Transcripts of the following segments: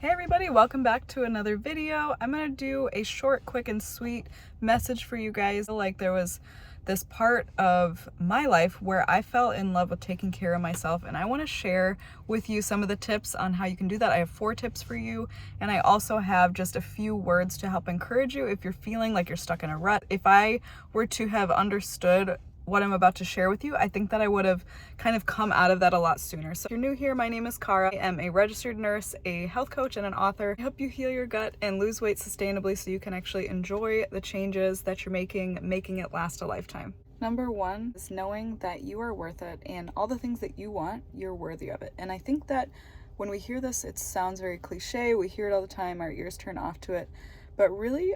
Hey everybody, welcome back to another video. I'm gonna do a short, quick, and sweet message for you guys. Like there was this part of my life where I fell in love with taking care of myself, and I want to share with you some of the tips on how you can do that. I have 4 tips for you, and I also have just a few words to help encourage you if you're feeling like you're stuck in a rut. If I were to have understood what I'm about to share with you, I think that I would have kind of come out of that a lot sooner. So if you're new here, my name is Cara. I am a registered nurse, a health coach, and an author. I help you heal your gut and lose weight sustainably so you can actually enjoy the changes that you're making it last a lifetime. Number 1 is knowing that you are worth it, and all the things that you want, you're worthy of it. And I think that when we hear this, it sounds very cliche. We hear it all the time, our ears turn off to it. But really,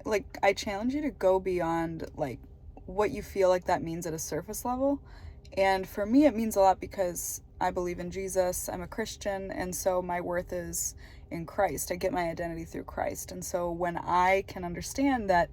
like, I challenge you to go beyond like what you feel like that means at a surface level. And for me, it means a lot because I believe in Jesus, I'm a Christian, and so my worth is in Christ. I get my identity through Christ. And so when I can understand that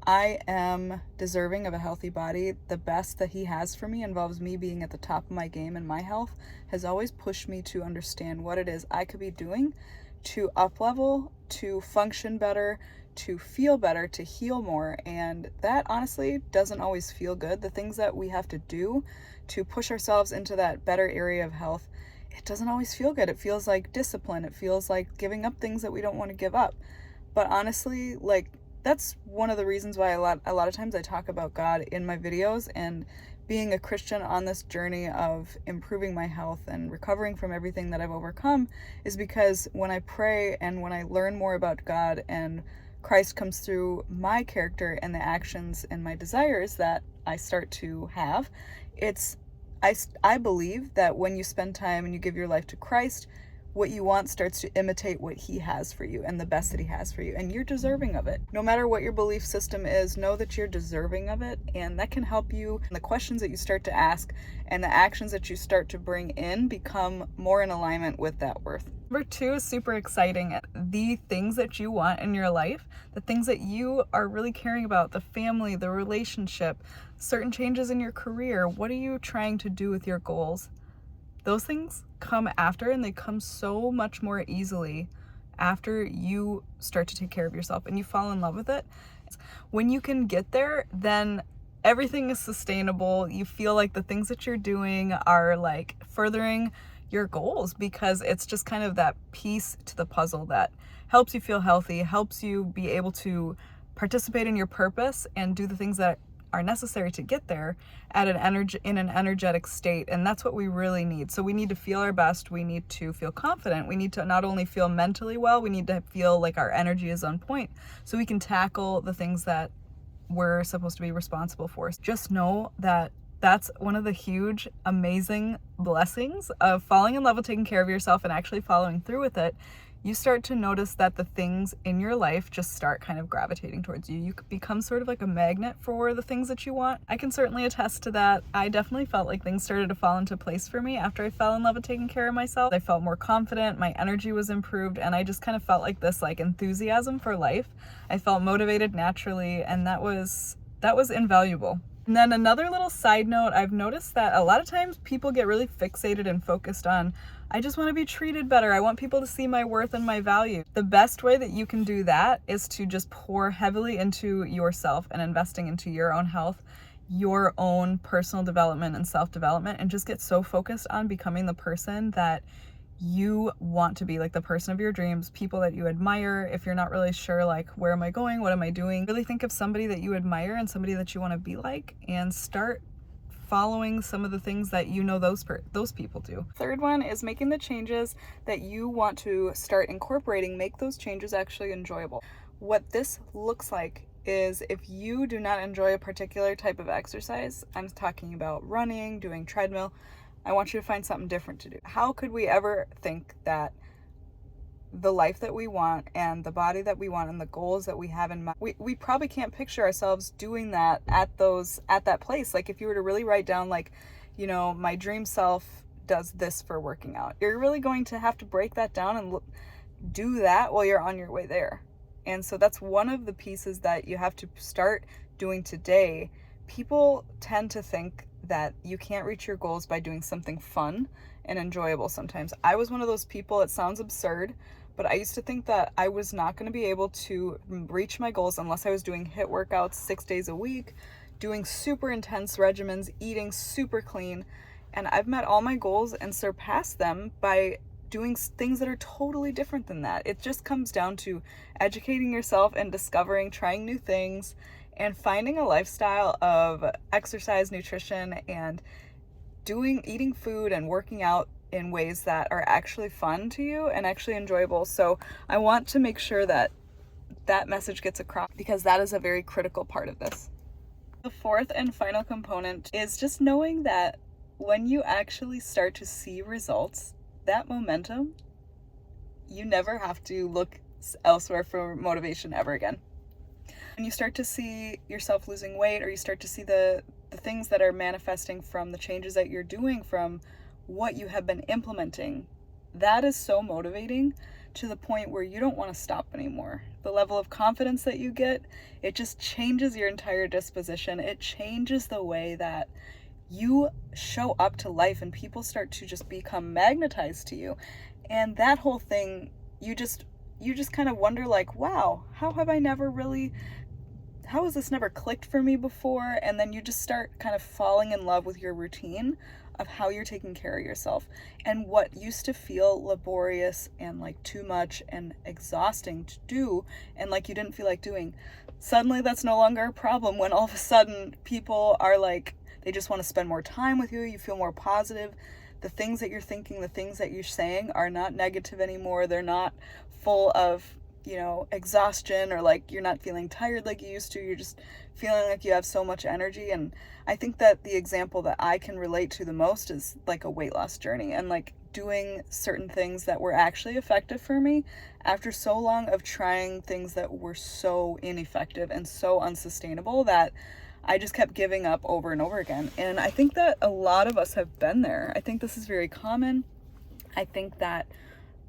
I am deserving of a healthy body, the best that He has for me involves me being at the top of my game, and my health has always pushed me to understand what it is I could be doing to up level, to function better, to feel better, to heal more. And that honestly doesn't always feel good. The things that we have to do to push ourselves into that better area of health, it doesn't always feel good. It feels like discipline. It feels like giving up things that we don't want to give up. But honestly, like, that's one of the reasons why a lot of times I talk about God in my videos, and being a Christian on this journey of improving my health and recovering from everything that I've overcome is because when I pray and when I learn more about God and Christ comes through my character and the actions and my desires that I start to have, I believe that when you spend time and you give your life to Christ, what you want starts to imitate what He has for you and the best that He has for you, and you're deserving of it. No matter what your belief system is, know that you're deserving of it, and that can help you. And the questions that you start to ask and the actions that you start to bring in become more in alignment with that worth. Number 2 is super exciting. The things that you want in your life, the things that you are really caring about, the family, the relationship, certain changes in your career. What are you trying to do with your goals? Those things come after, and they come so much more easily after you start to take care of yourself and you fall in love with it. When you can get there, then everything is sustainable. You feel like the things that you're doing are like furthering your goals, because it's just kind of that piece to the puzzle that helps you feel healthy, helps you be able to participate in your purpose and do the things that are necessary to get there at in an energetic state. And that's what we really need. So we need to feel our best. We need to feel confident. We need to not only feel mentally well, we need to feel like our energy is on point so we can tackle the things that we're supposed to be responsible for. Just know that that's one of the huge, amazing blessings of falling in love with taking care of yourself and actually following through with it. You start to notice that the things in your life just start kind of gravitating towards you. You become sort of like a magnet for the things that you want. I can certainly attest to that. I definitely felt like things started to fall into place for me after I fell in love with taking care of myself. I felt more confident, my energy was improved, and I just kind of felt like this like enthusiasm for life. I felt motivated naturally, and that was invaluable. And then another little side note, I've noticed that a lot of times people get really fixated and focused on, I just want to be treated better. I want people to see my worth and my value. The best way that you can do that is to just pour heavily into yourself and investing into your own health, your own personal development and self-development, and just get so focused on becoming the person that you want to be, like the person of your dreams, people that you admire. If you're not really sure, like, where am I going? What am I doing? Really think of somebody that you admire and somebody that you want to be like, and start following some of the things that you know those people do. Third one is making the changes that you want to start incorporating. Make those changes actually enjoyable. What this looks like is if you do not enjoy a particular type of exercise, I'm talking about running, doing treadmill, I want you to find something different to do. How could we ever think that the life that we want and the body that we want and the goals that we have in mind, we probably can't picture ourselves doing that at that place. Like if you were to really write down, like, you know, my dream self does this for working out, you're really going to have to break that down and do that while you're on your way there. And so that's one of the pieces that you have to start doing today. People tend to think that you can't reach your goals by doing something fun and enjoyable sometimes. I was one of those people, it sounds absurd, but I used to think that I was not going to be able to reach my goals unless I was doing HIIT workouts 6 days a week, doing super intense regimens, eating super clean. And I've met all my goals and surpassed them by doing things that are totally different than that. It just comes down to educating yourself and discovering, trying new things, and finding a lifestyle of exercise, nutrition, and eating food and working out in ways that are actually fun to you and actually enjoyable. So I want to make sure that that message gets across, because that is a very critical part of this. The fourth and final component is just knowing that when you actually start to see results, that momentum, you never have to look elsewhere for motivation ever again. When you start to see yourself losing weight, or you start to see the things that are manifesting from the changes that you're doing, from what you have been implementing, that is so motivating to the point where you don't want to stop anymore. The level of confidence that you get, it just changes your entire disposition. It changes the way that you show up to life, and people start to just become magnetized to you. And that whole thing, you just kind of wonder, like, wow, how has this never clicked for me before? And then you just start kind of falling in love with your routine of how you're taking care of yourself. And what used to feel laborious and like too much and exhausting to do, and like you didn't feel like doing, suddenly that's no longer a problem when all of a sudden people are like, they just want to spend more time with you. You feel more positive. The things that you're thinking, the things that you're saying are not negative anymore. They're not full of, exhaustion, or like you're not feeling tired like you used to. You're just feeling like you have so much energy. And I think that the example that I can relate to the most is like a weight loss journey, and like doing certain things that were actually effective for me after so long of trying things that were so ineffective and so unsustainable that I just kept giving up over and over again. And I think that a lot of us have been there. I think this is very common. I think that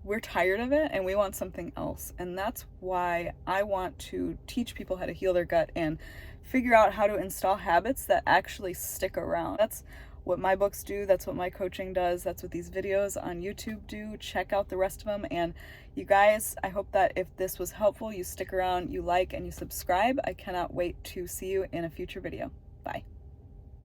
we're tired of it and we want something else. And that's why I want to teach people how to heal their gut and figure out how to install habits that actually stick around. That's what my books do. That's what my coaching does. That's what these videos on YouTube do. Check out the rest of them. And you guys, I hope that if this was helpful, you stick around, you like, and you subscribe. I cannot wait to see you in a future video. Bye.